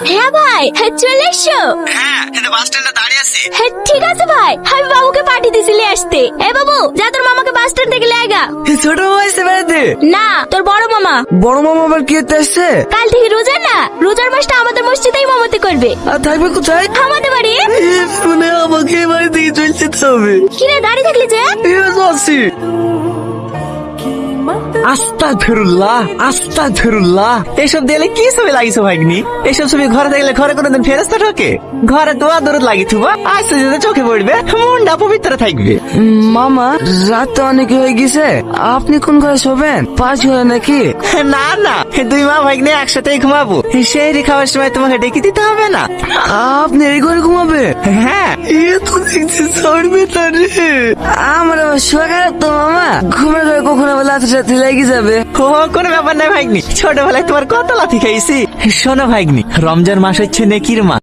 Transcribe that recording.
হ্যাঁ ভাই, হ্যাঁ চলে এসো। হ্যাঁ, বাস স্ট্যান্ডে দাঁড়িয়ে আছি। হ্যাঁ ঠিক আছে ভাই, আমি বাবুকে পাঠিয়ে দিয়েছিলে আসতে। এ বাবু, যা তোর মামাকে বাস স্ট্যান্ড থেকে লেগা। ছোট মামা এসে বেড়াতে? না, তোর বড় মামা। বড় মামা আবার কি করতে আসছে? কাল থেকে রোজা না, রোজার মাসটা আমাদের মসজিদেই মামাতে করবে। আর থাকবে কোথায়? আমাদের বাড়ি। শুনে আমাকে বাড়ি থেকে চলে যেতে হবে। কিরে দাঁড়িয়ে থাকলি যে? আছি। আস্তাগফিরুল্লাহ, আস্তাগফিরুল্লাহ। এসব দিলে কি ছবি লাগিস ভাগ্নি? এসব ছবি ঘরে থাকলে ঘরে কোনোদিন ফেরস্তা ঢোকে? ঘরে দোয়া দরদ লাগি থুবা, আস্তে যেতে চোখে পড়বে, মনটা পবিত্র থাকবে। মামা, রাত তো অনেক হয়ে গেছে, আপনি কোন ঘরে শোবেন? পাঁচ ঘরে নাকি? না না, দুই মা ভাগ্নে একসাথেই ঘুমাবো। সেই খাওয়ার সময় তোমাকে ডেকে দিতে হবে না। আপনি এই ঘরে ঘুমাবে? হ্যাঁ, এ তো দেখছি চড়বে তারে। আমার আবার শোয়া তো মামা, ঘুমের ঘরে কখন আবার লাথি টাথি লেগে যাবে। ও কোনো ব্যাপার নাই ভাগ্নি, ছোটবেলায় তোমার কত লাথি খাইছি। শোনো ভাগ্নি, রমজান মাস হচ্ছে নেকির মাস।